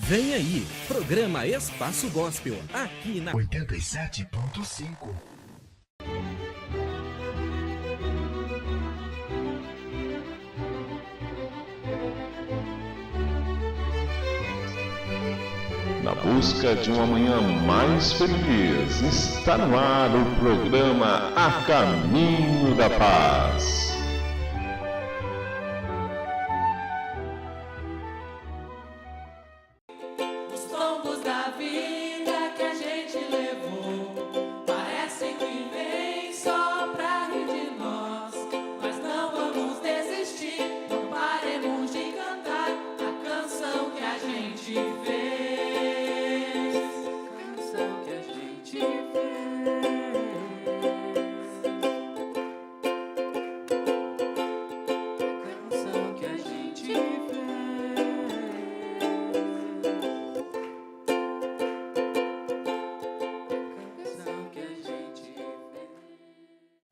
Vem aí, programa Espaço Gospel, aqui na 87.5. Na busca de um amanhã mais feliz, está no ar o programa A Caminho da Paz. Os tombos da vida que a gente levou parecem que vêm só pra rir de nós, mas não vamos desistir, não paremos de cantar a canção que a gente fez.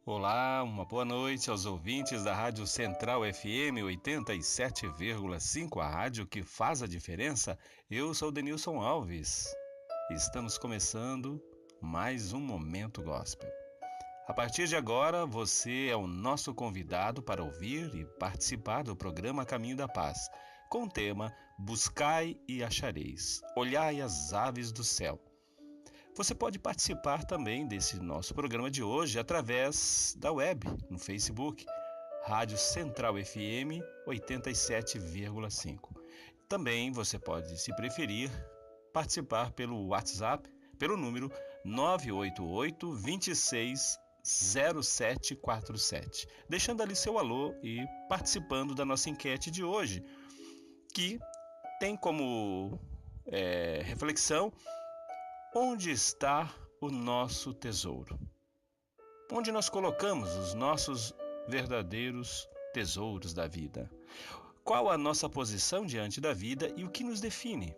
Olá, uma boa noite aos ouvintes da Rádio Central FM 87,5, a rádio que faz a diferença. Eu sou Denilson Alves. Estamos começando mais um Momento Gospel. A partir de agora, você é o nosso convidado para ouvir e participar do programa Caminho da Paz, com o tema Buscai e Achareis, olhai as aves do céu. Você pode participar também desse nosso programa de hoje através da web, no Facebook, Rádio Central FM 87,5. Também você pode, se preferir, participar pelo WhatsApp, pelo número 988 26 0747, deixando ali seu alô e participando da nossa enquete de hoje, que tem como reflexão: onde está o nosso tesouro? Onde nós colocamos os nossos verdadeiros tesouros da vida? Qual a nossa posição diante da vida e o que nos define?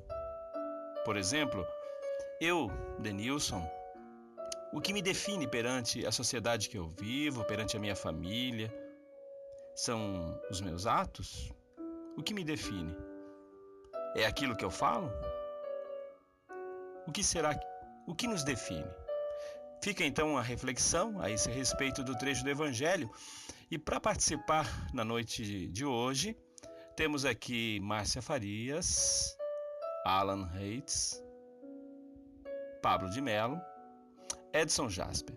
Por exemplo, eu, Denilson, o que me define perante a sociedade que eu vivo, perante a minha família, são os meus atos? O que me define? É aquilo que eu falo? O que nos define? Fica então a reflexão a esse respeito do trecho do Evangelho. E para participar na noite de hoje, temos aqui Márcia Farias, Alan Reitz, Pablo de Mello, Edson Jasper.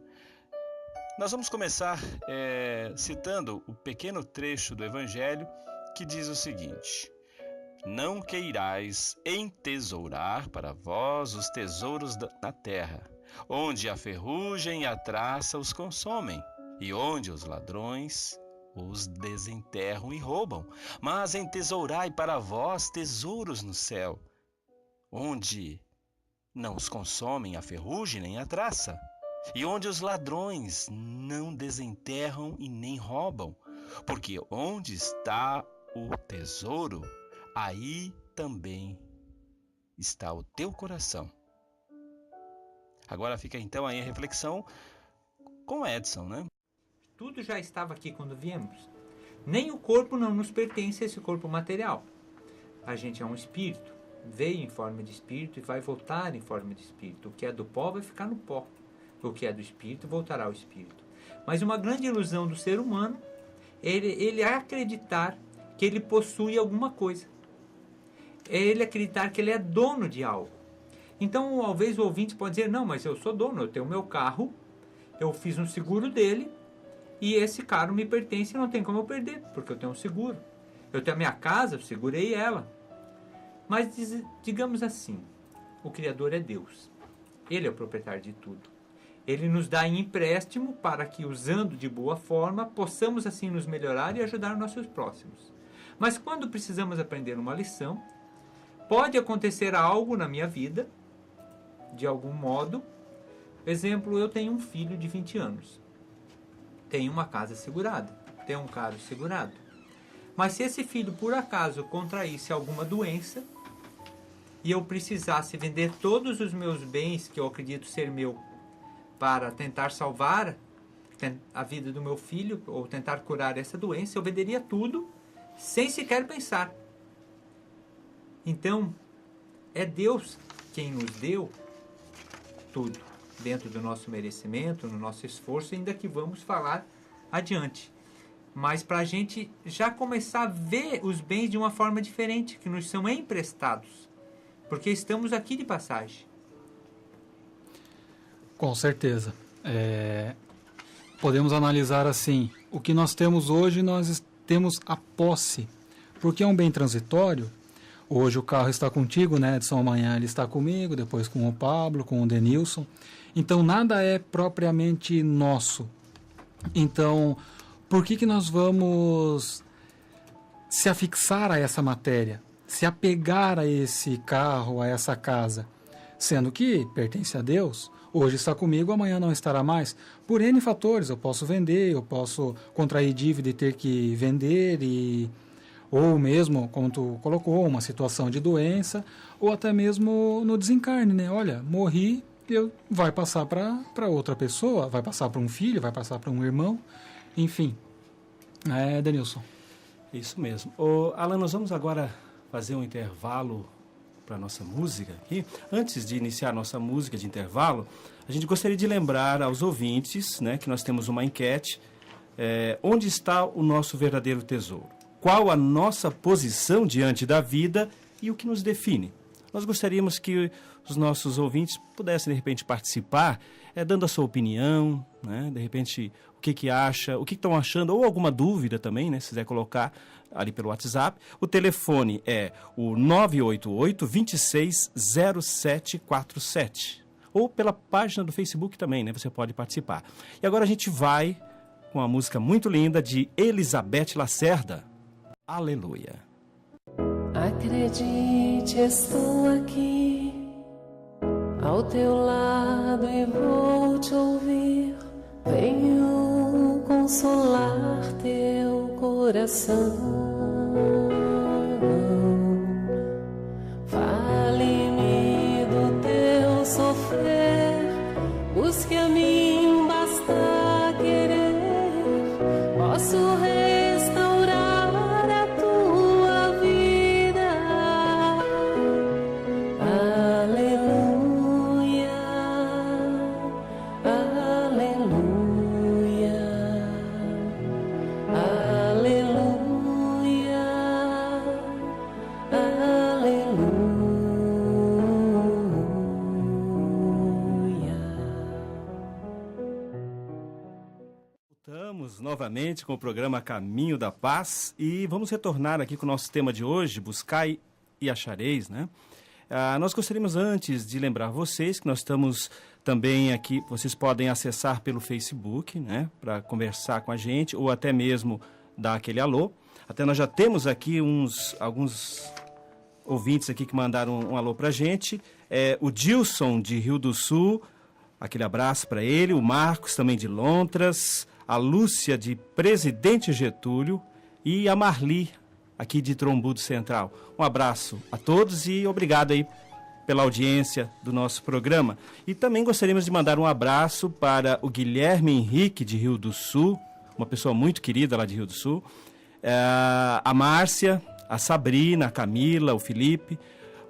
Nós vamos começar citando o pequeno trecho do Evangelho que diz o seguinte: não queirais entesourar para vós os tesouros na terra, onde a ferrugem e a traça os consomem, e onde os ladrões os desenterram e roubam. Mas entesourai para vós tesouros no céu, onde não os consomem a ferrugem nem a traça, e onde os ladrões não desenterram e nem roubam. Porque onde está o tesouro, aí também está o teu coração. Agora fica então aí a reflexão com Edson, né? Tudo já estava aqui quando viemos. Nem o corpo não nos pertence, esse corpo material. A gente é um espírito, veio em forma de espírito e vai voltar em forma de espírito. O que é do pó vai ficar no pó. O que é do espírito voltará ao espírito. Mas uma grande ilusão do ser humano, ele é acreditar que ele possui alguma coisa. É ele acreditar que ele é dono de algo. Então, talvez o ouvinte pode dizer: não, mas eu sou dono, eu tenho o meu carro, eu fiz um seguro dele, e esse carro me pertence e não tem como eu perder, porque eu tenho um seguro. Eu tenho a minha casa, eu segurei ela. Mas, digamos assim, o Criador é Deus. Ele é o proprietário de tudo. Ele nos dá em empréstimo para que, usando de boa forma, possamos assim nos melhorar e ajudar nossos próximos. Mas quando precisamos aprender uma lição, pode acontecer algo na minha vida, de algum modo. Exemplo, eu tenho um filho de 20 anos. Tenho uma casa segurada. Tenho um carro segurado. Mas se esse filho, por acaso, contraísse alguma doença e eu precisasse vender todos os meus bens, que eu acredito ser meu, para tentar salvar a vida do meu filho ou tentar curar essa doença, eu venderia tudo sem sequer pensar. Então, é Deus quem nos deu tudo, dentro do nosso merecimento, no nosso esforço, ainda que vamos falar adiante. Mas para a gente já começar a ver os bens de uma forma diferente, que nos são emprestados, porque estamos aqui de passagem. Com certeza. Podemos analisar assim, o que nós temos hoje, nós temos a posse, porque é um bem transitório. Hoje o carro está contigo, né, Edson? Amanhã ele está comigo, depois com o Pablo, com o Denilson. Então nada é propriamente nosso. Então, por que nós vamos se afixar a essa matéria, se apegar a esse carro, a essa casa, sendo que pertence a Deus? Hoje está comigo, amanhã não estará mais. Por N fatores, eu posso vender, eu posso contrair dívida e ter que vender, ou mesmo, como tu colocou, uma situação de doença, ou até mesmo no desencarne, né? Olha, morri, vai passar para outra pessoa, vai passar para um filho, vai passar para um irmão, enfim. Denilson. Isso mesmo. Alan, nós vamos agora fazer um intervalo para a nossa música aqui. Antes de iniciar a nossa música de intervalo, a gente gostaria de lembrar aos ouvintes, né, que nós temos uma enquete, onde está o nosso verdadeiro tesouro? Qual a nossa posição diante da vida e o que nos define? Nós gostaríamos que os nossos ouvintes pudessem, de repente, participar, dando a sua opinião, né? De repente, o que acha, o que estão achando, ou alguma dúvida também, né? Se quiser colocar ali pelo WhatsApp. O telefone é o 988-260747. Ou pela página do Facebook também, né? Você pode participar. E agora a gente vai com a música muito linda de Elizabeth Lacerda. Aleluia. Acredite, estou aqui ao teu lado e vou te ouvir. Venho consolar teu coração. Fale-me do teu sofrer. Busque a mim, basta querer. Posso restaurar a tua vida. Aleluia, aleluia, aleluia, aleluia. Voltamos novamente com o programa Caminho da Paz e vamos retornar aqui com o nosso tema de hoje, Buscai e Achareis, né? Nós gostaríamos antes de lembrar vocês que nós estamos também aqui, vocês podem acessar pelo Facebook, né? Para conversar com a gente ou até mesmo dar aquele alô. Até nós já temos aqui alguns ouvintes aqui que mandaram um alô para a gente. O Dilson de Rio do Sul, aquele abraço para ele. O Marcos também de Lontras. A Lúcia de Presidente Getúlio e a Marli, aqui de Trombudo Central. Um abraço a todos e obrigado aí pela audiência do nosso programa. E também gostaríamos de mandar um abraço para o Guilherme Henrique de Rio do Sul, uma pessoa muito querida lá de Rio do Sul, a Márcia, a Sabrina, a Camila, o Felipe,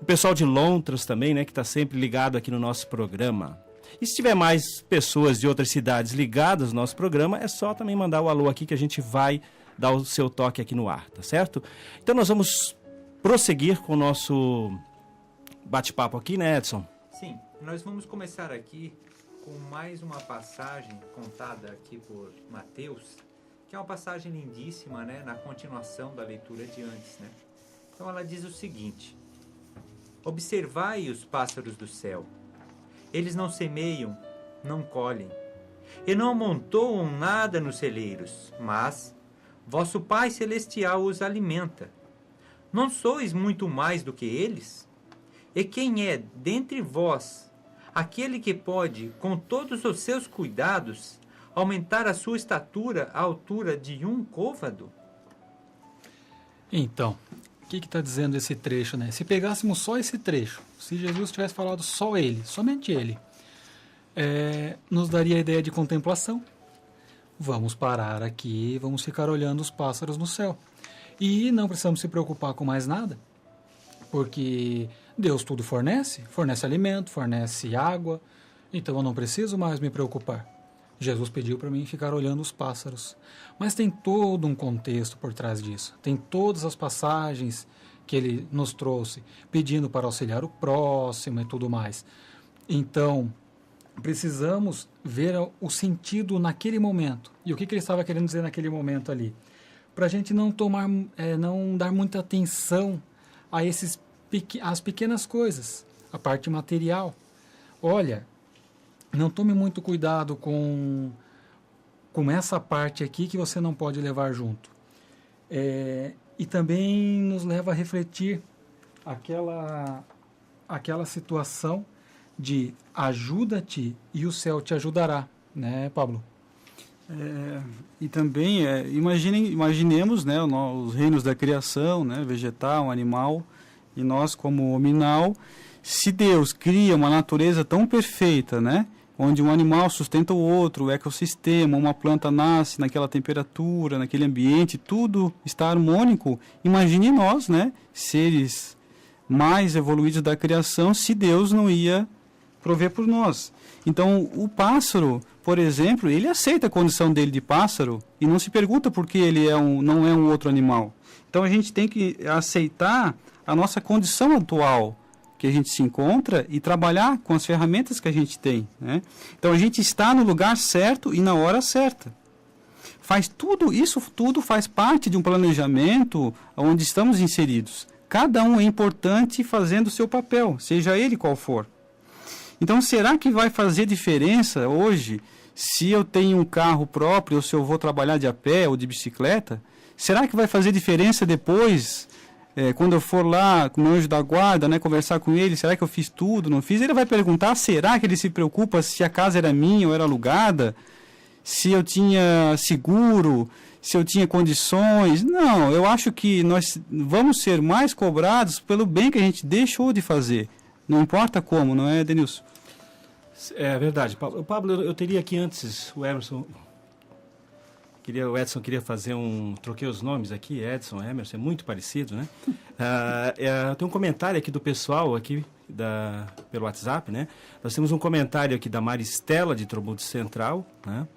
o pessoal de Lontras também, né, que está sempre ligado aqui no nosso programa. E se tiver mais pessoas de outras cidades ligadas no nosso programa, é só também mandar o alô aqui que a gente vai dar o seu toque aqui no ar, tá certo? Então nós vamos prosseguir com o nosso bate-papo aqui, né, Edson? Sim, nós vamos começar aqui com mais uma passagem contada aqui por Mateus, que é uma passagem lindíssima, né, na continuação da leitura de antes, né? Então ela diz o seguinte: observai os pássaros do céu. Eles não semeiam, não colhem, e não amontoam nada nos celeiros, mas vosso Pai Celestial os alimenta. Não sois muito mais do que eles? E quem é, dentre vós, aquele que pode, com todos os seus cuidados, aumentar a sua estatura à altura de um côvado? Então, o que está dizendo esse trecho, né? Se pegássemos só esse trecho, se Jesus tivesse falado só ele, somente ele, nos daria a ideia de contemplação. Vamos parar aqui, vamos ficar olhando os pássaros no céu. E não precisamos se preocupar com mais nada, porque Deus tudo fornece alimento, fornece água, então eu não preciso mais me preocupar. Jesus pediu para mim ficar olhando os pássaros. Mas tem todo um contexto por trás disso. Tem todas as passagens que ele nos trouxe, pedindo para auxiliar o próximo e tudo mais. Então, precisamos ver o sentido naquele momento. E o que ele estava querendo dizer naquele momento ali? Para a gente não não dar muita atenção a as pequenas coisas, a parte material. Olha, não tome muito cuidado com essa parte aqui que você não pode levar junto. E também nos leva a refletir aquela situação de ajuda-te e o céu te ajudará, né, Pablo? E também imaginemos, né, os reinos da criação, né, vegetal, animal, e nós como hominal. Se Deus cria uma natureza tão perfeita, né, onde um animal sustenta o outro, o ecossistema, uma planta nasce naquela temperatura, naquele ambiente, tudo está harmônico, imagine nós, né, seres mais evoluídos da criação, se Deus não ia prover por nós. Então, o pássaro, por exemplo, ele aceita a condição dele de pássaro e não se pergunta por que ele não é um outro animal. Então, a gente tem que aceitar a nossa condição atual que a gente se encontra e trabalhar com as ferramentas que a gente tem, né? Então, a gente está no lugar certo e na hora certa. Isso tudo faz parte de um planejamento onde estamos inseridos. Cada um é importante fazendo o seu papel, seja ele qual for. Então, será que vai fazer diferença hoje se eu tenho um carro próprio ou se eu vou trabalhar de a pé ou de bicicleta? Será que vai fazer diferença depois, quando eu for lá com o meu anjo da guarda, né, conversar com ele, será que eu fiz tudo, não fiz? Ele vai perguntar, será que ele se preocupa se a casa era minha ou era alugada? Se eu tinha seguro, se eu tinha condições? Não, eu acho que nós vamos ser mais cobrados pelo bem que a gente deixou de fazer. Não importa como, não é, Denilson? É verdade. Pablo, eu teria aqui antes, o Edson queria fazer troquei os nomes aqui, Edson, Emerson, é muito parecido, né? Tem um comentário aqui do pessoal, aqui pelo WhatsApp, né? Nós temos um comentário aqui da Maristela, de Trombudo Central, né?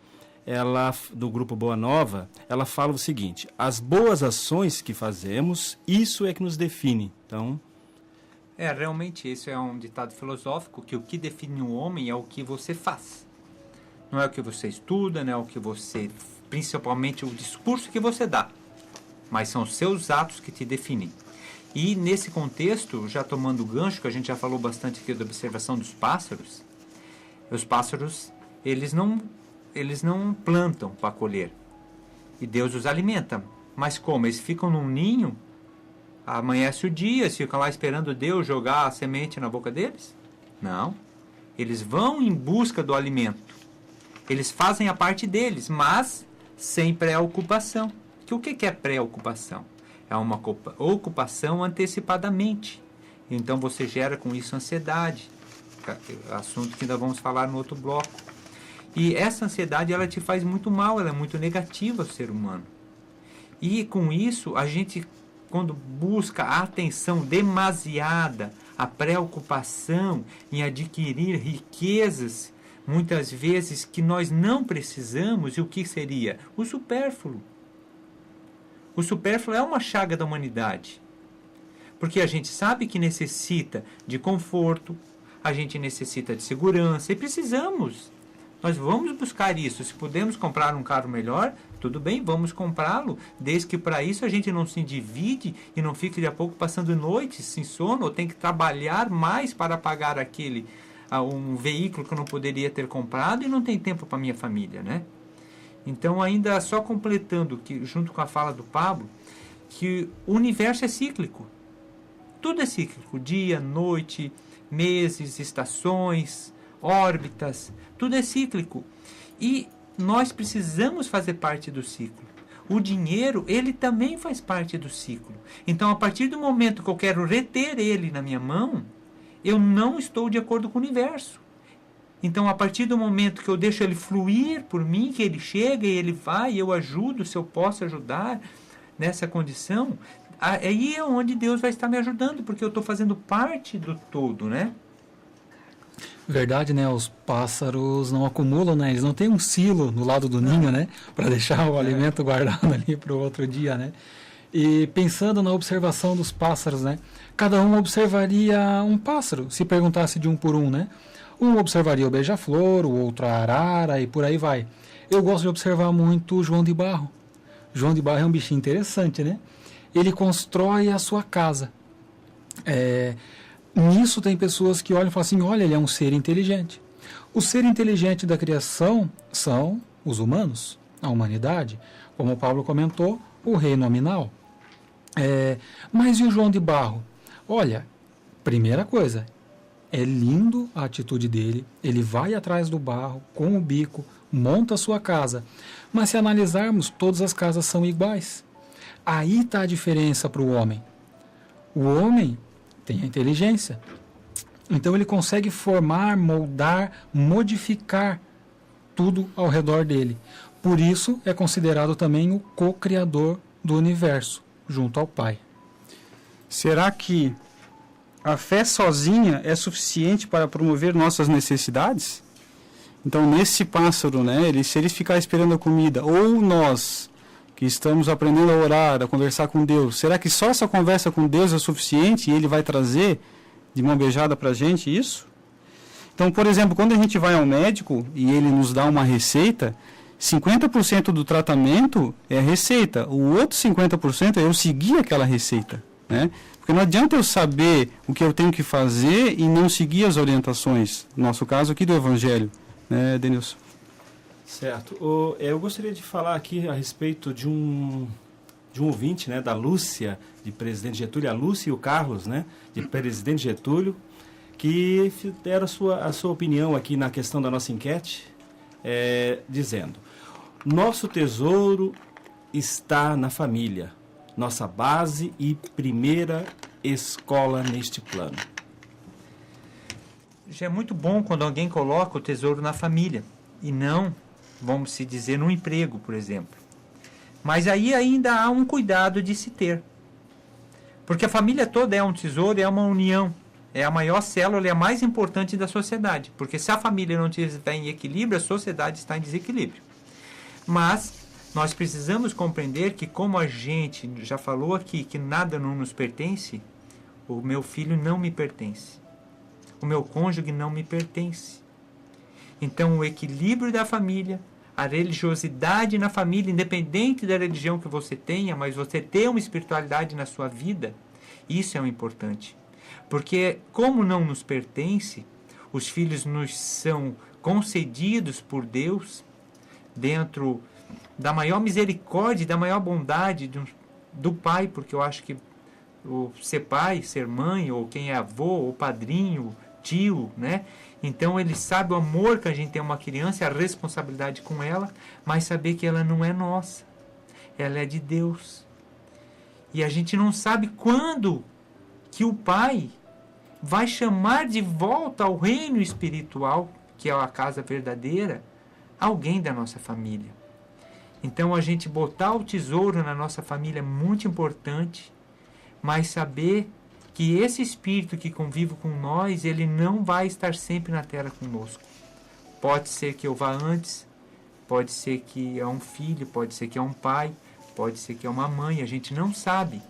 Ela, do grupo Boa Nova, ela fala o seguinte: as boas ações que fazemos, isso é que nos define. Então... realmente, isso é um ditado filosófico, que o que define um homem é o que você faz. Não é o que você estuda, não é o que você... principalmente o discurso que você dá, mas são os seus atos que te definem. E nesse contexto, já tomando o gancho, que a gente já falou bastante aqui da observação dos pássaros, os pássaros, eles não plantam para colher, e Deus os alimenta. Mas como? Eles ficam num ninho, amanhece o dia, ficam lá esperando Deus jogar a semente na boca deles? Não. Eles vão em busca do alimento. Eles fazem a parte deles, mas sem preocupação. O que é preocupação? É uma ocupação antecipadamente. Então você gera com isso ansiedade. Assunto que ainda vamos falar no outro bloco. E essa ansiedade, ela te faz muito mal, ela é muito negativa ao ser humano. E com isso, a gente, quando busca a atenção demasiada, a preocupação em adquirir riquezas, muitas vezes que nós não precisamos, e o que seria? O supérfluo. O supérfluo é uma chaga da humanidade. Porque a gente sabe que necessita de conforto, a gente necessita de segurança, e precisamos. Nós vamos buscar isso. Se pudermos comprar um carro melhor, tudo bem, vamos comprá-lo, desde que para isso a gente não se endivide e não fique de a pouco passando noites sem sono, ou tem que trabalhar mais para pagar um veículo que eu não poderia ter comprado e não tem tempo para minha família, né? Então, ainda só completando, que junto com a fala do Pablo, que o universo é cíclico. Tudo é cíclico, dia, noite, meses, estações, órbitas, tudo é cíclico. E nós precisamos fazer parte do ciclo. O dinheiro, ele também faz parte do ciclo. Então, a partir do momento que eu quero reter ele na minha mão, eu não estou de acordo com o universo. Então, a partir do momento que eu deixo ele fluir por mim, que ele chega e ele vai, e eu ajudo, se eu posso ajudar, nessa condição, aí é onde Deus vai estar me ajudando, porque eu estou fazendo parte do todo, né? Verdade, né? Os pássaros não acumulam, né? Eles não têm um silo no lado do ninho, né? Para deixar o alimento guardado ali para o outro dia, né? E pensando na observação dos pássaros, né? Cada um observaria um pássaro, se perguntasse de um por um, né? Um observaria o beija-flor, o outro a arara e por aí vai. Eu gosto de observar muito o João de Barro. João de Barro é um bichinho interessante, né? Ele constrói a sua casa. Nisso tem pessoas que olham e falam assim, olha, ele é um ser inteligente. O ser inteligente da criação são os humanos, a humanidade. Como o Pablo comentou, o rei nominal. Mas e o João de Barro? Olha, primeira coisa, é lindo a atitude dele, ele vai atrás do barro com o bico, monta a sua casa. Mas se analisarmos, todas as casas são iguais. Aí está a diferença para o homem. O homem tem a inteligência. Então ele consegue formar, moldar, modificar tudo ao redor dele. Por isso é considerado também o co-criador do universo, junto ao Pai. Será que a fé sozinha é suficiente para promover nossas necessidades? Então, nesse pássaro, né, se ele ficar esperando a comida, ou nós, que estamos aprendendo a orar, a conversar com Deus, será que só essa conversa com Deus é suficiente e Ele vai trazer de mão beijada para a gente isso? Então, por exemplo, quando a gente vai ao médico e ele nos dá uma receita, 50% do tratamento é a receita, o outro 50% é eu seguir aquela receita, né? Porque não adianta eu saber o que eu tenho que fazer e não seguir as orientações, no nosso caso aqui do Evangelho, né, Denilson? Certo. Eu gostaria de falar aqui a respeito de um ouvinte, né, da Lúcia, de Presidente Getúlio, a Lúcia e o Carlos, né, de Presidente Getúlio, que deram a sua opinião aqui na questão da nossa enquete, dizendo: nosso tesouro está na família, nossa base e primeira escola neste plano. Já é muito bom quando alguém coloca o tesouro na família e não, vamos se dizer, no emprego, por exemplo. Mas aí ainda há um cuidado de se ter. Porque a família toda é um tesouro, é uma união. É a maior célula e a mais importante da sociedade. Porque se a família não estiver em equilíbrio, a sociedade está em desequilíbrio. Mas nós precisamos compreender que, como a gente já falou aqui, que nada não nos pertence, o meu filho não me pertence. O meu cônjuge não me pertence. Então, o equilíbrio da família, a religiosidade na família, independente da religião que você tenha, mas você ter uma espiritualidade na sua vida, isso é o importante. Porque, como não nos pertence, os filhos nos são concedidos por Deus dentro da maior misericórdia, da maior bondade do pai, porque eu acho que ser pai, ser mãe, ou quem é avô, ou padrinho, tio, né? Então ele sabe o amor que a gente tem a uma criança, a responsabilidade com ela, mas saber que ela não é nossa, ela é de Deus. E a gente não sabe quando que o pai vai chamar de volta ao reino espiritual, que é a casa verdadeira, alguém da nossa família. Então a gente botar o tesouro na nossa família é muito importante, mas saber que esse espírito que convive com nós, ele não vai estar sempre na terra conosco. Pode ser que eu vá antes, pode ser que é um filho, pode ser que é um pai, pode ser que é uma mãe, a gente não sabe.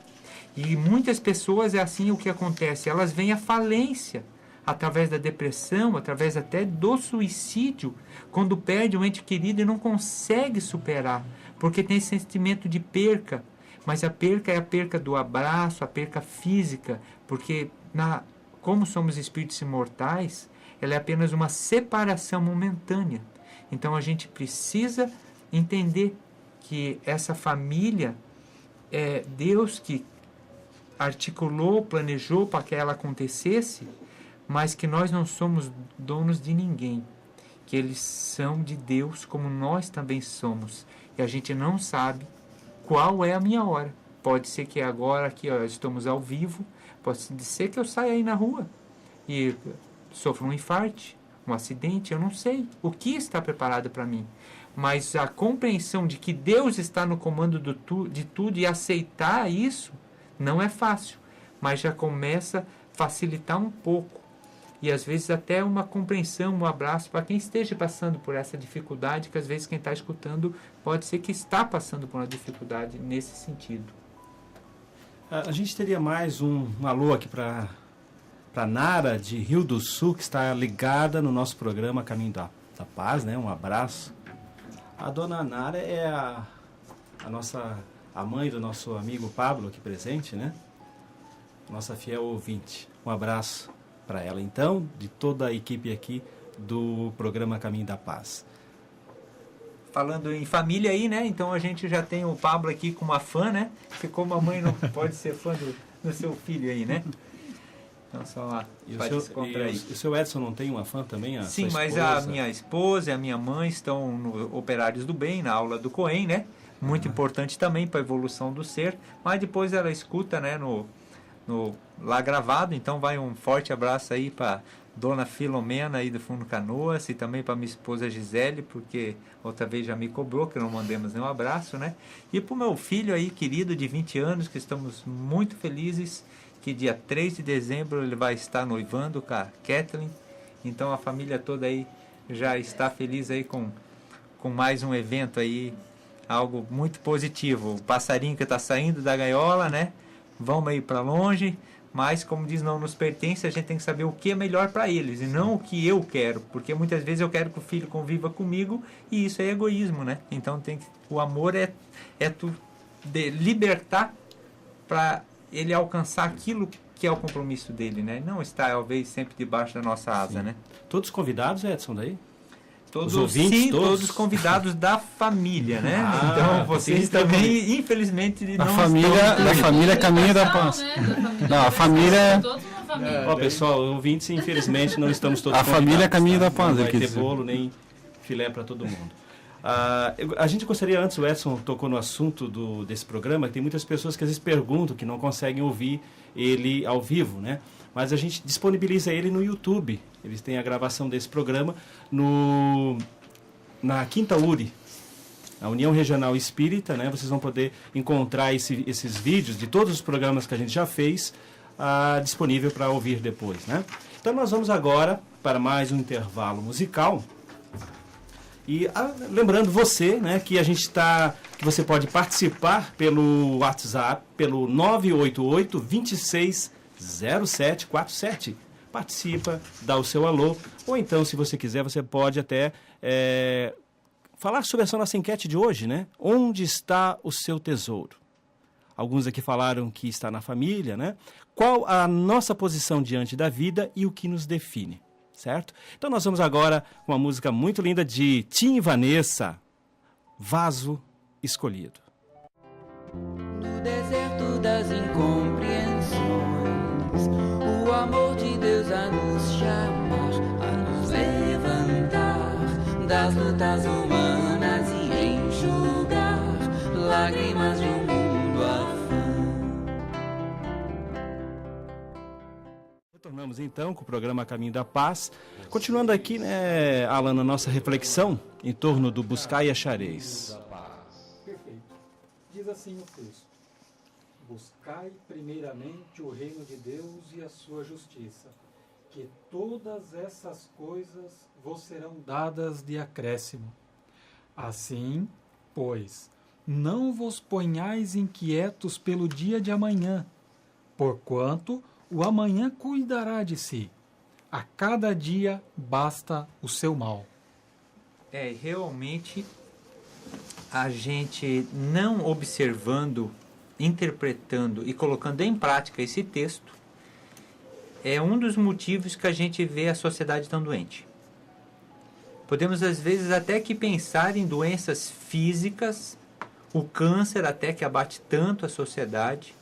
E muitas pessoas é assim o que acontece, elas veem a falência através da depressão, através até do suicídio, quando perde um ente querido e não consegue superar, porque tem sentimento de perca. Mas a perca é a perca do abraço, a perca física, porque como somos espíritos imortais, ela é apenas uma separação momentânea. Então a gente precisa entender que essa família é Deus que articulou, planejou para que ela acontecesse, mas que nós não somos donos de ninguém, que eles são de Deus como nós também somos. E a gente não sabe qual é a minha hora. Pode ser que agora aqui estamos ao vivo, pode ser que eu saia aí na rua e sofra um infarte, um acidente, eu não sei o que está preparado para mim. Mas a compreensão de que Deus está no comando de tudo e aceitar isso não é fácil, mas já começa a facilitar um pouco. E às vezes até uma compreensão, um abraço para quem esteja passando por essa dificuldade, que às vezes quem está escutando pode ser que está passando por uma dificuldade nesse sentido. A gente teria mais um alô aqui para Nara, de Rio do Sul, que está ligada no nosso programa Caminho da Paz, né? Um abraço. A dona Nara é a mãe do nosso amigo Pablo aqui presente, né? Nossa fiel ouvinte. Um abraço para ela, então, de toda a equipe aqui do programa Caminho da Paz. Falando em família aí, né? Então a gente já tem o Pablo aqui com uma fã, né? Porque como a mãe não pode ser fã do seu filho aí, né? Então só para descontrair. E o seu Edson não tem uma fã também? Sim, mas a minha esposa e a minha mãe estão no Operários do Bem, na aula do Cohen, né? Muito importante também para a evolução do ser. Mas depois ela escuta, né? Lá gravado. Então vai um forte abraço aí para Dona Filomena aí do Fundo Canoas e também para minha esposa Gisele, porque outra vez já me cobrou que não mandemos nenhum abraço, né? E para o meu filho aí querido de 20 anos, que estamos muito felizes, que dia 3 de dezembro ele vai estar noivando com a Kathleen. Então a família toda aí já está feliz aí com mais um evento aí, algo muito positivo. O passarinho que está saindo da gaiola, né? Vamos aí para longe, mas como diz, não nos pertence, a gente tem que saber o que é melhor para eles e não o que eu quero, porque muitas vezes eu quero que o filho conviva comigo e isso é egoísmo, né? Então o amor é tu libertar para ele alcançar aquilo que é o compromisso dele, né? Não estar, talvez, sempre debaixo da nossa asa, Sim. né? Todos convidados, Edson, daí? Todos, os ouvintes, sim, todos os convidados da família, né? Então, vocês também, infelizmente, não da família Caminho da Paz. Não, a família... Ó, pessoal, ouvintes, infelizmente, não estamos todos a família Caminho da Paz. Não vai ter bolo, nem filé para todo mundo. A gente gostaria, antes o Edson tocou no assunto desse programa, que tem muitas pessoas que às vezes perguntam que não conseguem ouvir ele ao vivo, né? Mas a gente disponibiliza ele no YouTube. Eles têm a gravação desse programa na Quinta URI, a União Regional Espírita, né? Vocês vão poder encontrar esses vídeos de todos os programas que a gente já fez disponível para ouvir depois, né? Então nós vamos agora para mais um intervalo musical. E lembrando você, né, que que você pode participar pelo WhatsApp, pelo 988 260747. Participa, dá o seu alô, ou então, se você quiser, você pode até falar sobre essa nossa enquete de hoje, né? Onde está o seu tesouro? Alguns aqui falaram que está na família, né? Qual a nossa posição diante da vida e o que nos define? Certo? Então nós vamos agora com uma música muito linda de Tim e Vanessa, Vaso Escolhido. No deserto das incompreensões, o amor de Deus a nos chamar, a nos levantar das lutas humanas e enxugar lágrimas de um mundo afã. Retornamos então com o programa Caminho da Paz. Continuando aqui, né, Alan, a nossa reflexão em torno do buscar e achareis. Perfeito. Diz assim o texto: buscai primeiramente o reino de Deus e a sua justiça, que todas essas coisas vos serão dadas de acréscimo. Assim, pois, não vos ponhais inquietos pelo dia de amanhã, porquanto o amanhã cuidará de si. A cada dia basta o seu mal. Realmente, a gente não observando, interpretando e colocando em prática esse texto é um dos motivos que a gente vê a sociedade tão doente. Podemos, às vezes, até que pensar em doenças físicas, o câncer até que abate tanto a sociedade.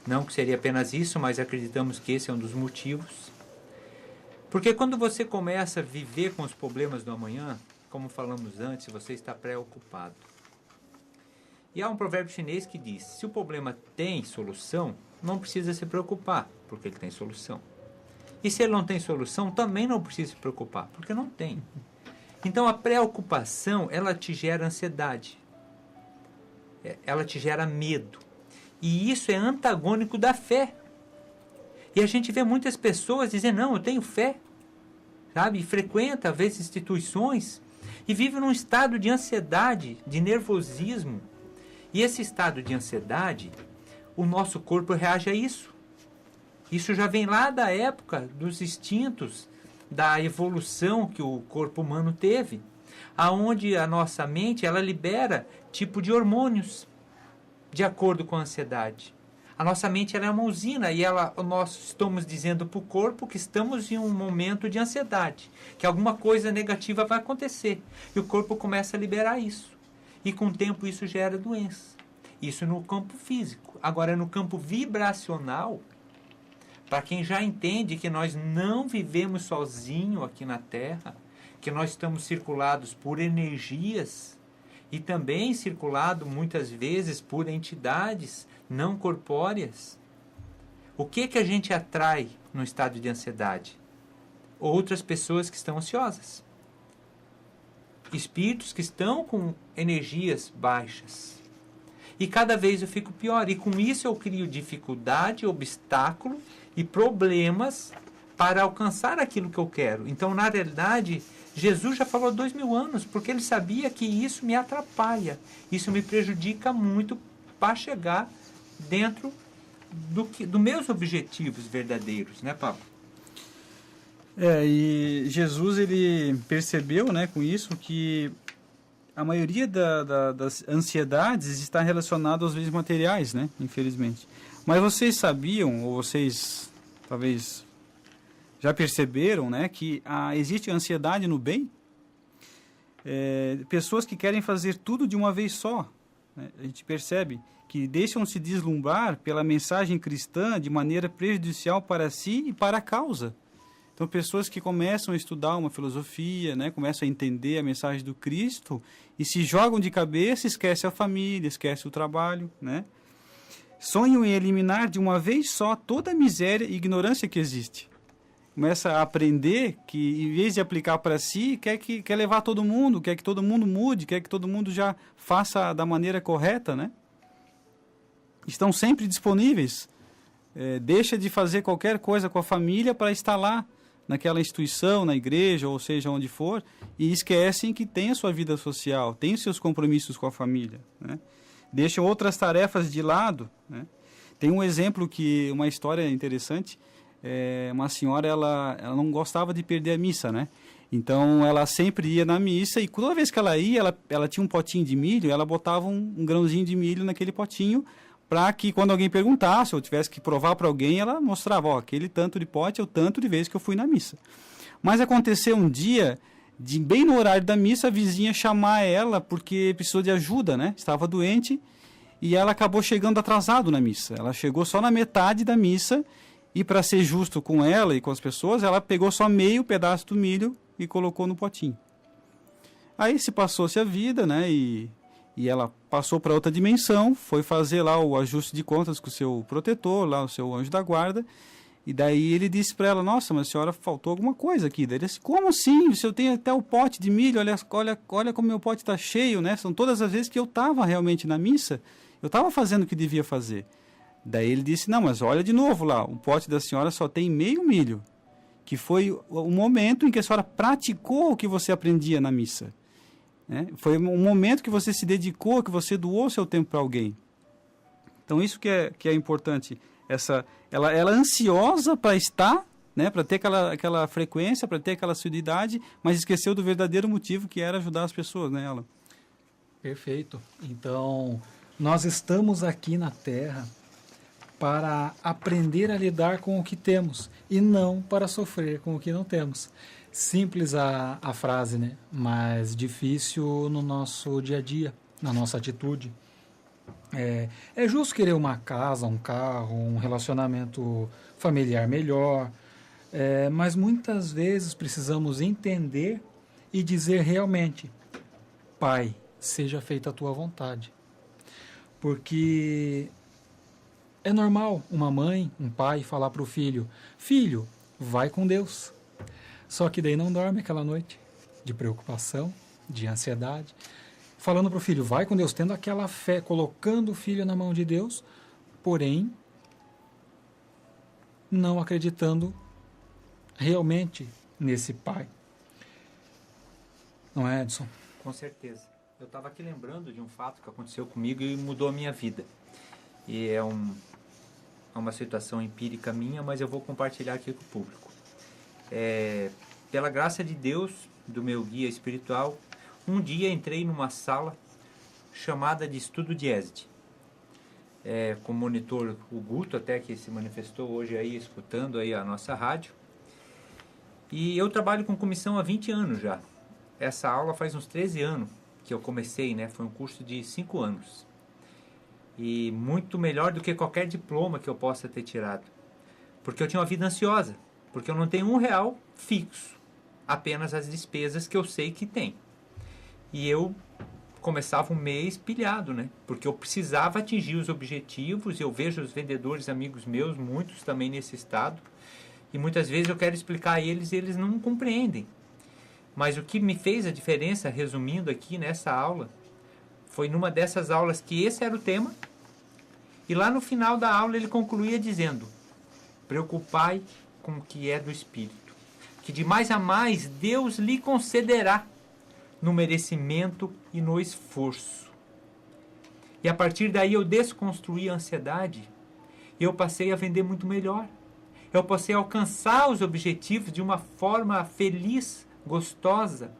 Não que seria apenas isso, mas acreditamos que esse é um dos motivos. Porque quando você começa a viver com os problemas do amanhã, como falamos antes, você está preocupado. E há um provérbio chinês que diz: se o problema tem solução, não precisa se preocupar, porque ele tem solução. E se ele não tem solução, também não precisa se preocupar, porque não tem. Então a preocupação, ela te gera ansiedade, ela te gera medo, e isso é antagônico da fé. E a gente vê muitas pessoas dizendo, não, eu tenho fé, sabe, e frequenta às vezes instituições e vive num estado de ansiedade, de nervosismo. E esse estado de ansiedade, o nosso corpo reage a isso. Isso já vem lá da época dos instintos, da evolução que o corpo humano teve, aonde a nossa mente, ela libera tipo de hormônios de acordo com a ansiedade. A nossa mente, ela é uma usina e nós estamos dizendo para o corpo que estamos em um momento de ansiedade, que alguma coisa negativa vai acontecer. E o corpo começa a liberar isso. E com o tempo isso gera doença. Isso no campo físico. Agora, no campo vibracional, para quem já entende que nós não vivemos sozinhos aqui na Terra, que nós estamos circulados por energias e também circulado muitas vezes por entidades não corpóreas, o que a gente atrai no estado de ansiedade? Outras pessoas que estão ansiosas. Espíritos que estão com energias baixas. E cada vez eu fico pior. E com isso eu crio dificuldade, obstáculo e problemas para alcançar aquilo que eu quero. Então, na realidade, Jesus já falou há 2000 anos, porque ele sabia que isso me atrapalha, isso me prejudica muito para chegar dentro dos meus objetivos verdadeiros, né, Pablo? E Jesus, ele percebeu, né, com isso, que a maioria das ansiedades está relacionada aos bens materiais, né, infelizmente. Mas vocês sabiam, ou vocês talvez já perceberam, né, que existe ansiedade no bem? Pessoas que querem fazer tudo de uma vez só, né? A gente percebe que deixam-se deslumbrar pela mensagem cristã de maneira prejudicial para si e para a causa. Então, pessoas que começam a estudar uma filosofia, né, começam a entender a mensagem do Cristo e se jogam de cabeça, esquecem a família, esquecem o trabalho, né? Sonham em eliminar de uma vez só toda a miséria e ignorância que existe. Começa a aprender que, em vez de aplicar para si, quer levar todo mundo, quer que todo mundo mude, quer que todo mundo já faça da maneira correta, né? Estão sempre disponíveis. Deixa de fazer qualquer coisa com a família para estar lá, naquela instituição, na igreja, ou seja, onde for, e esquecem que tem a sua vida social, tem os seus compromissos com a família, né? Deixam outras tarefas de lado, né? Tem um exemplo, uma história interessante. Uma senhora, ela não gostava de perder a missa, né? Então, ela sempre ia na missa e toda vez que ela ia, ela tinha um potinho de milho, ela botava um grãozinho de milho naquele potinho para que quando alguém perguntasse ou tivesse que provar para alguém, ela mostrava, aquele tanto de pote é o tanto de vezes que eu fui na missa. Mas aconteceu um dia, bem no horário da missa, a vizinha chamar ela porque precisou de ajuda, né? Estava doente e ela acabou chegando atrasado na missa. Ela chegou só na metade da missa e, para ser justo com ela e com as pessoas, ela pegou só meio pedaço do milho e colocou no potinho. Aí se passou-se a vida, né? E ela passou para outra dimensão, foi fazer lá o ajuste de contas com o seu protetor, lá o seu anjo da guarda, e daí ele disse para ela, nossa, mas a senhora faltou alguma coisa aqui. Daí ele disse, como assim? Se eu tenho até o pote de milho, olha como meu pote está cheio, né? São todas as vezes que eu estava realmente na missa, eu estava fazendo o que devia fazer. Daí ele disse, não, mas olha de novo lá, o pote da senhora só tem meio milho, que foi o momento em que a senhora praticou o que você aprendia na missa. Foi um momento que você se dedicou, que você doou seu tempo para alguém. Então isso que é importante. Ela é ansiosa para estar, né, para ter aquela frequência, para ter aquela assiduidade, mas esqueceu do verdadeiro motivo, que era ajudar as pessoas, né, Alan? Perfeito. Então, nós estamos aqui na Terra para aprender a lidar com o que temos e não para sofrer com o que não temos. Simples a frase, né? Mas difícil no nosso dia a dia, na nossa atitude. É justo querer uma casa, um carro, um relacionamento familiar melhor, mas muitas vezes precisamos entender e dizer realmente, Pai, seja feita a tua vontade. Porque é normal uma mãe, um pai falar para o filho, filho, vai com Deus. Só que daí não dorme aquela noite. de preocupação, de ansiedade, falando para o filho, vai com Deus, tendo aquela fé, colocando o filho na mão de Deus, porém, não acreditando realmente nesse pai. Não é, Edson? Com certeza. Eu estava aqui lembrando de um fato que aconteceu comigo e mudou a minha vida. E é uma situação empírica minha, mas eu vou compartilhar aqui com o público. Pela graça de Deus, do meu guia espiritual, um dia entrei numa sala chamada de estudo de ESD. Com o monitor, o Guto, até que se manifestou hoje aí, escutando aí a nossa rádio. E eu trabalho com comissão há 20 anos já. Essa aula faz uns 13 anos que eu comecei, né? Foi um curso de 5 anos. E muito melhor do que qualquer diploma que eu possa ter tirado. Porque eu tinha uma vida ansiosa. Porque eu não tenho R$1 fixo. Apenas as despesas que eu sei que tem. E eu começava um mês pilhado, né? Porque eu precisava atingir os objetivos. Eu vejo os vendedores amigos meus, muitos também nesse estado. E muitas vezes eu quero explicar a eles e eles não compreendem. Mas o que me fez a diferença, resumindo aqui nessa aula, foi numa dessas aulas que esse era o tema. E lá no final da aula ele concluía dizendo: preocupai com o que é do Espírito, que de mais a mais Deus lhe concederá no merecimento e no esforço. E a partir daí eu desconstruí a ansiedade e eu passei a vender muito melhor. Eu passei a alcançar os objetivos de uma forma feliz, gostosa,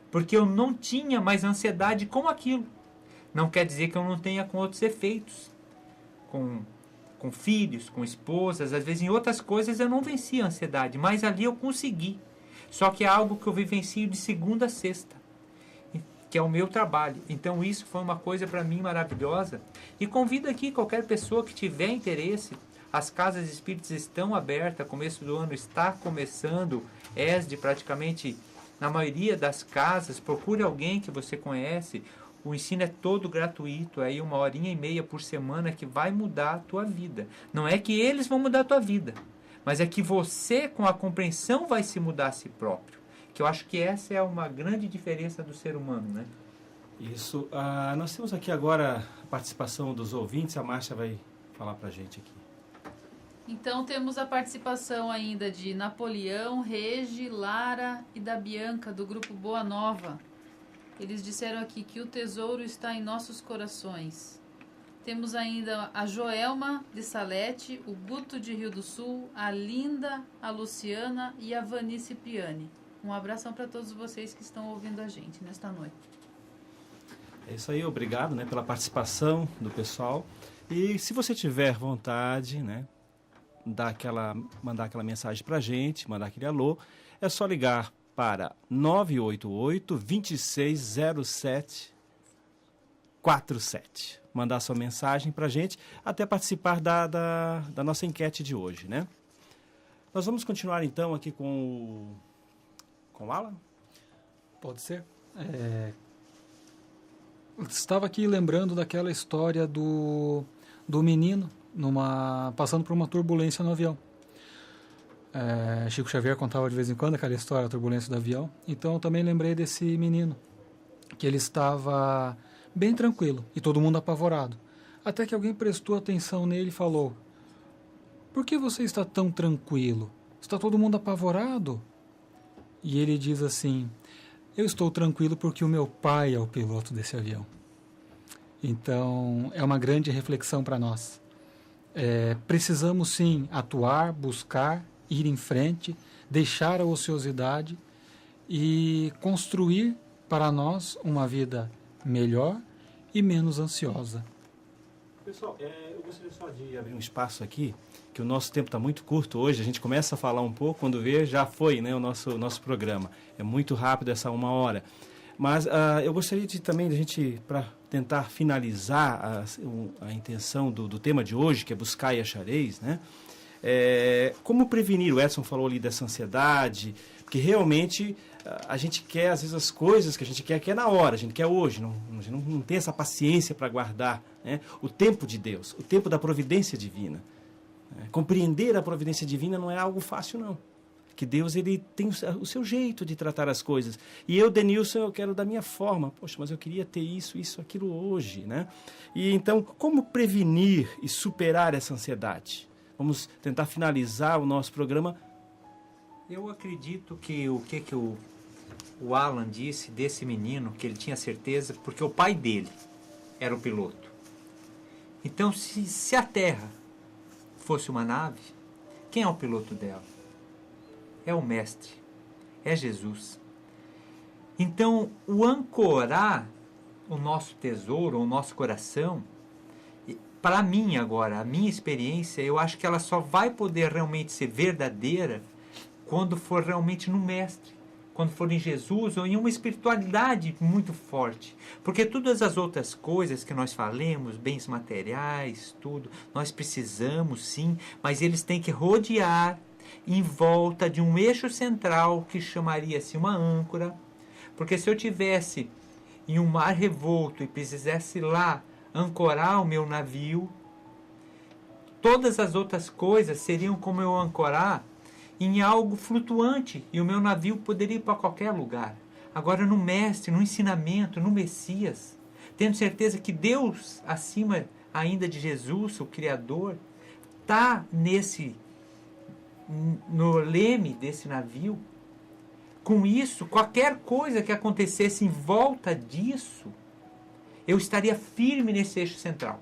porque eu não tinha mais ansiedade com aquilo. Não quer dizer que eu não tenha com outros efeitos, com filhos, com esposas, às vezes em outras coisas eu não venci a ansiedade, mas ali eu consegui. Só que é algo que eu vivencio de segunda a sexta, que é o meu trabalho. Então isso foi uma coisa para mim maravilhosa. E convido aqui qualquer pessoa que tiver interesse. As casas espíritas estão abertas, começo do ano está começando, ESD praticamente na maioria das casas. Procure alguém que você conhece. O ensino é todo gratuito, aí 1h30 por semana que vai mudar a tua vida. Não é que eles vão mudar a tua vida, mas é que você, com a compreensão, vai se mudar a si próprio. Que eu acho que essa é uma grande diferença do ser humano, né? Isso. Nós temos aqui agora a participação dos ouvintes. A Márcia vai falar pra gente aqui. Então temos a participação ainda de Napoleão, Regi, Lara e da Bianca, do grupo Boa Nova. Eles disseram aqui que o tesouro está em nossos corações. Temos ainda a Joelma de Salete, o Guto de Rio do Sul, a Linda, a Luciana e a Vani Cipriani. Um abração para todos vocês que estão ouvindo a gente nesta noite. É isso aí, obrigado, né, pela participação do pessoal. E se você tiver vontade, né, mandar aquela mensagem para a gente, mandar aquele alô, é só ligar para 988-260747. Mandar sua mensagem para a gente, até participar da nossa enquete de hoje, né? Nós vamos continuar então aqui com o Alan? Pode ser. Eu estava aqui lembrando daquela história do menino passando por uma turbulência no avião. Chico Xavier contava de vez em quando aquela história da turbulência do avião. Então eu também lembrei desse menino, que ele estava bem tranquilo e todo mundo apavorado. Até que alguém prestou atenção nele e falou: por que você está tão tranquilo? Está todo mundo apavorado? E ele diz assim: eu estou tranquilo porque o meu pai é o piloto desse avião. Então é uma grande reflexão para nós. Precisamos sim atuar, buscar, ir em frente, deixar a ociosidade e construir para nós uma vida melhor e menos ansiosa. Pessoal, eu gostaria só de abrir um espaço aqui, que o nosso tempo está muito curto hoje. A gente começa a falar um pouco, quando vê, já foi, né, o nosso programa. É muito rápido essa 1 hora. Mas eu gostaria também de a gente, para tentar finalizar a intenção do tema de hoje, que é buscar e achareis, né? Como prevenir? O Edson falou ali dessa ansiedade, porque realmente a gente quer, às vezes, as coisas que a gente quer na hora, a gente quer hoje, a gente não tem essa paciência para guardar, né, o tempo de Deus, o tempo da providência divina. Compreender a providência divina não é algo fácil, não. que Deus ele tem o seu jeito de tratar as coisas. E eu, Denilson, eu quero da minha forma. Poxa, mas eu queria ter isso, aquilo hoje, né? E então, como prevenir e superar essa ansiedade? Vamos tentar finalizar o nosso programa. Eu acredito que o Alan disse desse menino, que ele tinha certeza, porque o pai dele era o piloto. Então, se a Terra fosse uma nave, quem é o piloto dela? É o Mestre, é Jesus. Então, o ancorar o nosso tesouro, o nosso coração, para mim agora, a minha experiência, eu acho que ela só vai poder realmente ser verdadeira quando for realmente no Mestre, quando for em Jesus ou em uma espiritualidade muito forte. Porque todas as outras coisas que nós falamos, bens materiais, tudo, nós precisamos sim, mas eles têm que rodear em volta de um eixo central que chamaria-se uma âncora. Porque se eu tivesse em um mar revolto e precisasse lá ancorar o meu navio, todas as outras coisas seriam como eu ancorar em algo flutuante e o meu navio poderia ir para qualquer lugar. Agora no Mestre, no ensinamento, no Messias, tendo certeza que Deus, acima ainda de Jesus, o Criador, está no leme desse navio. Com isso, qualquer coisa que acontecesse em volta disso, eu estaria firme nesse eixo central.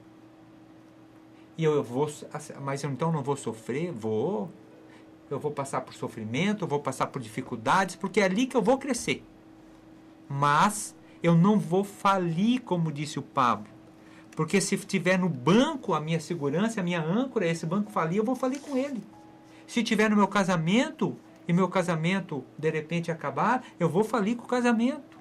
E mas eu então não vou sofrer? Eu vou passar por sofrimento, eu vou passar por dificuldades, porque é ali que eu vou crescer. Mas eu não vou falir, como disse o Pablo. Porque se tiver no banco a minha segurança, a minha âncora, esse banco falir, eu vou falir com ele. Se tiver no meu casamento, e meu casamento de repente acabar, eu vou falir com o casamento.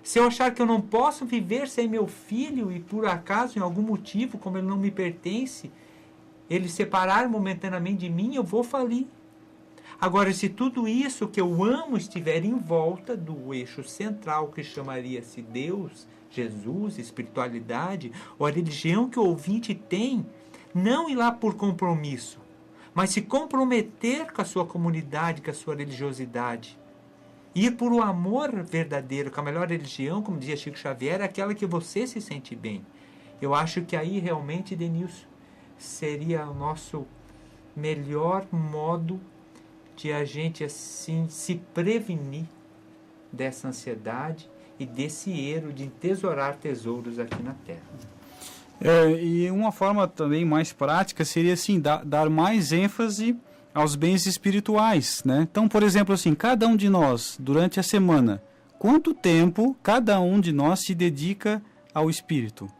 Se eu achar que eu não posso viver sem meu filho e por acaso, em algum motivo, como ele não me pertence, ele separar momentaneamente de mim, eu vou falir. Agora, se tudo isso que eu amo estiver em volta do eixo central, que chamaria-se Deus, Jesus, espiritualidade, ou a religião que o ouvinte tem, não ir lá por compromisso, mas se comprometer com a sua comunidade, com a sua religiosidade, ir por um amor verdadeiro, com a melhor religião, como dizia Chico Xavier, é aquela que você se sente bem. Eu acho que aí realmente, Denilson, seria o nosso melhor modo de a gente assim se prevenir dessa ansiedade e desse erro de entesourar tesouros aqui na Terra. E uma forma também mais prática seria assim, dar mais ênfase aos bens espirituais, né? Então, por exemplo, assim, cada um de nós, durante a semana, quanto tempo cada um de nós se dedica ao Espírito?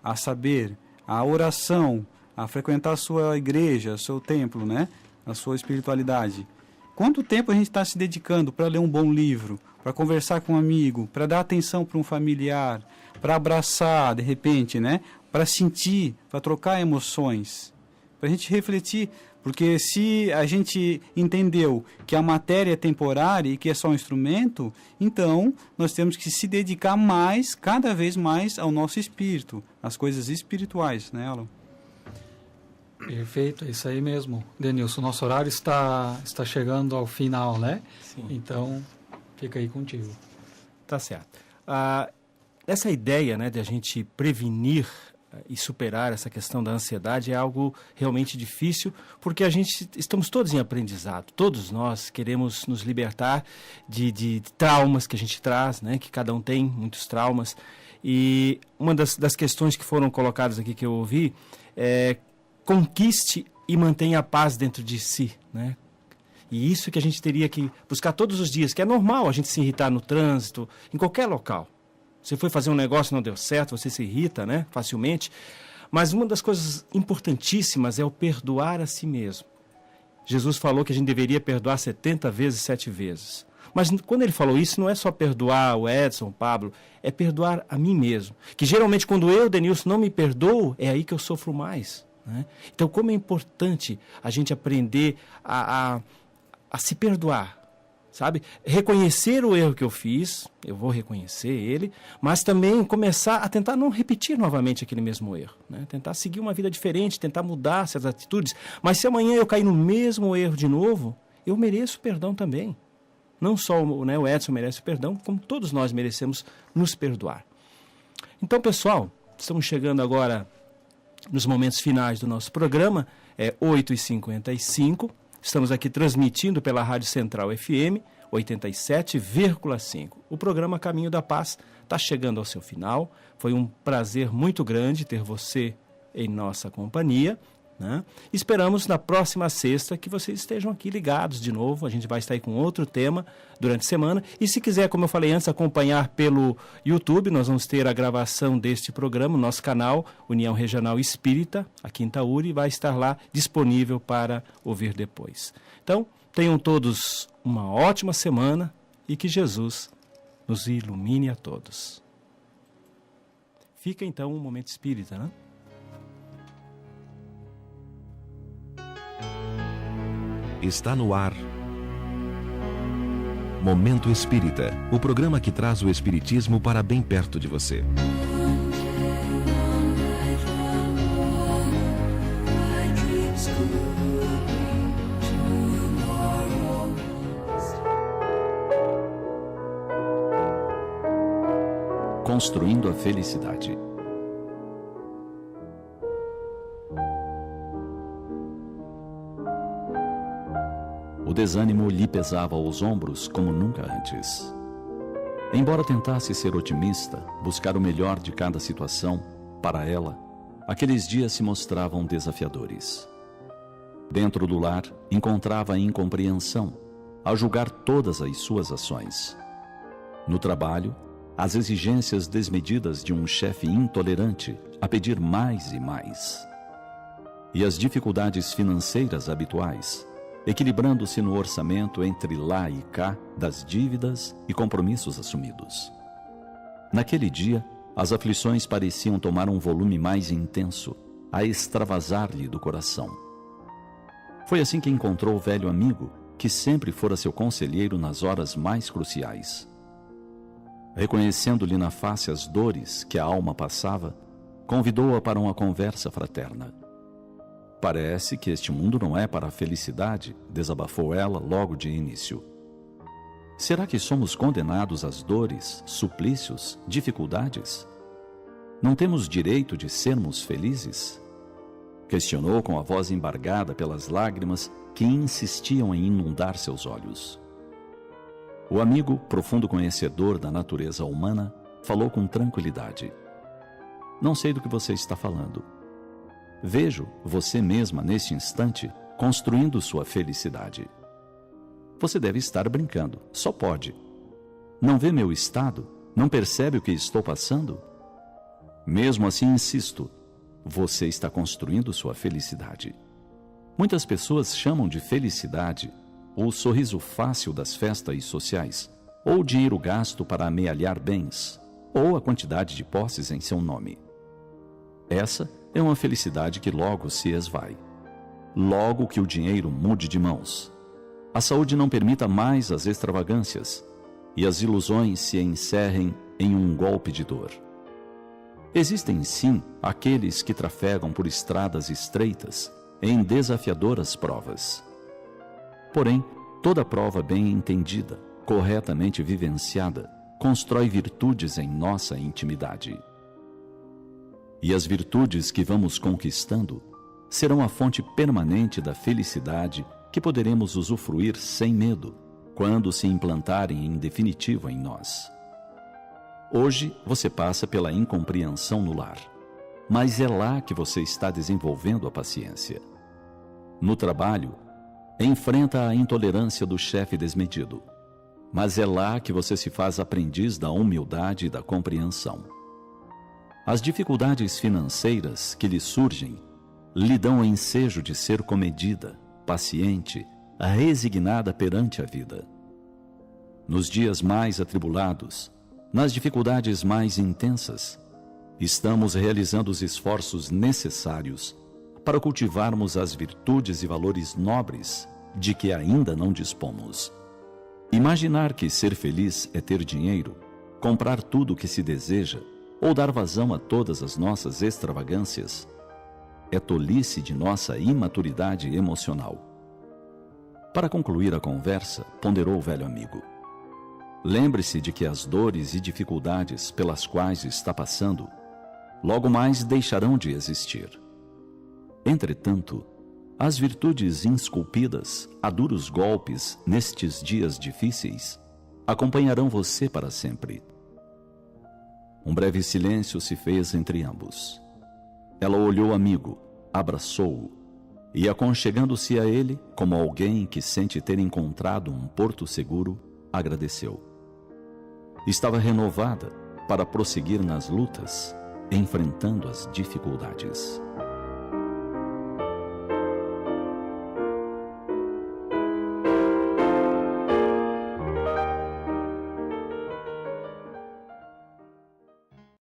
A saber, a oração, a frequentar a sua igreja, seu templo, né? A sua espiritualidade. Quanto tempo a gente está se dedicando para ler um bom livro, para conversar com um amigo, para dar atenção para um familiar, para abraçar, de repente, né? Para sentir, para trocar emoções, para a gente refletir, porque se a gente entendeu que a matéria é temporária e que é só um instrumento, então nós temos que se dedicar mais, cada vez mais, ao nosso espírito, às coisas espirituais, né, Alan? Perfeito, é isso aí mesmo. Denilson, nosso horário está chegando ao final, né? Sim. Então, fica aí contigo. Tá certo. Essa ideia, né, de a gente prevenir e superar essa questão da ansiedade é algo realmente difícil, porque estamos todos em aprendizado. Todos nós queremos nos libertar de traumas que a gente traz, né, que cada um tem, muitos traumas. E uma das questões que foram colocadas aqui que eu ouvi é: conquiste e mantenha a paz dentro de si, né? E isso que a gente teria que buscar todos os dias, que é normal a gente se irritar no trânsito, em qualquer local. Você foi fazer um negócio e não deu certo, você se irrita, né, facilmente. Mas uma das coisas importantíssimas é o perdoar a si mesmo. Jesus falou que a gente deveria perdoar 70 vezes, 7 vezes. Mas quando ele falou isso, não é só perdoar o Edson, o Pablo, é perdoar a mim mesmo. Que geralmente quando eu, Denilson, não me perdoo, é aí que eu sofro mais, né? Então, como é importante a gente aprender a se perdoar, sabe? Reconhecer o erro que eu fiz, eu vou reconhecer ele, mas também começar a tentar não repetir novamente aquele mesmo erro, né? Tentar seguir uma vida diferente, tentar mudar essas atitudes. Mas se amanhã eu cair no mesmo erro de novo, eu mereço perdão também. Não só o Edson merece perdão, como todos nós merecemos nos perdoar. Então, pessoal, estamos chegando agora nos momentos finais do nosso programa, é 8h55. Estamos aqui transmitindo pela Rádio Central FM 87,5. O programa Caminho da Paz está chegando ao seu final. Foi um prazer muito grande ter você em nossa companhia, né? Esperamos na próxima sexta que vocês estejam aqui ligados de novo. A gente vai estar aí com outro tema durante a semana. E se quiser, como eu falei antes, acompanhar pelo YouTube, nós vamos ter a gravação deste programa, no nosso canal União Regional Espírita, aqui em Itaúri, vai estar lá disponível para ouvir depois. Então, tenham todos uma ótima semana e que Jesus nos ilumine a todos. Fica então um momento espírita, né? Está no ar. Momento Espírita, o programa que traz o espiritismo para bem perto de você. Construindo a felicidade. O desânimo lhe pesava aos ombros como nunca antes. Embora tentasse ser otimista, buscar o melhor de cada situação, para ela, aqueles dias se mostravam desafiadores. Dentro do lar, encontrava a incompreensão, a julgar todas as suas ações. No trabalho, as exigências desmedidas de um chefe intolerante a pedir mais e mais. E as dificuldades financeiras habituais, equilibrando-se no orçamento entre lá e cá das dívidas e compromissos assumidos. Naquele dia, as aflições pareciam tomar um volume mais intenso, a extravasar-lhe do coração. Foi assim que encontrou o velho amigo, que sempre fora seu conselheiro nas horas mais cruciais. Reconhecendo-lhe na face as dores que a alma passava, convidou-a para uma conversa fraterna. Parece que este mundo não é para a felicidade, desabafou ela logo de início. Será que somos condenados às dores, suplícios, dificuldades? Não temos direito de sermos felizes? Questionou com a voz embargada pelas lágrimas que insistiam em inundar seus olhos. O amigo, profundo conhecedor da natureza humana, falou com tranquilidade. Não sei do que você está falando. Vejo você mesma, neste instante, construindo sua felicidade. Você deve estar brincando, só pode. Não vê meu estado? Não percebe o que estou passando? Mesmo assim, insisto, você está construindo sua felicidade. Muitas pessoas chamam de felicidade o sorriso fácil das festas sociais, ou o dinheiro gasto para amealhar bens, ou a quantidade de posses em seu nome. Essa é uma felicidade que logo se esvai. Logo que o dinheiro mude de mãos, a saúde não permita mais as extravagâncias e as ilusões se encerrem em um golpe de dor. Existem sim aqueles que trafegam por estradas estreitas em desafiadoras provas. Porém, toda prova bem entendida, corretamente vivenciada, constrói virtudes em nossa intimidade. E as virtudes que vamos conquistando serão a fonte permanente da felicidade que poderemos usufruir sem medo, quando se implantarem em definitivo em nós. Hoje você passa pela incompreensão no lar, mas é lá que você está desenvolvendo a paciência. No trabalho, enfrenta a intolerância do chefe desmedido, mas é lá que você se faz aprendiz da humildade e da compreensão. As dificuldades financeiras que lhe surgem lhe dão o ensejo de ser comedida, paciente, resignada perante a vida. Nos dias mais atribulados, nas dificuldades mais intensas, estamos realizando os esforços necessários para cultivarmos as virtudes e valores nobres de que ainda não dispomos. Imaginar que ser feliz é ter dinheiro, comprar tudo o que se deseja ou dar vazão a todas as nossas extravagâncias é tolice de nossa imaturidade emocional. Para concluir a conversa, ponderou o velho amigo: lembre-se de que as dores e dificuldades pelas quais está passando logo mais deixarão de existir. Entretanto, as virtudes esculpidas a duros golpes nestes dias difíceis acompanharão você para sempre. Um breve silêncio se fez entre ambos. Ela olhou o amigo, abraçou-o e, aconchegando-se a ele, como alguém que sente ter encontrado um porto seguro, agradeceu. Estava renovada para prosseguir nas lutas, enfrentando as dificuldades.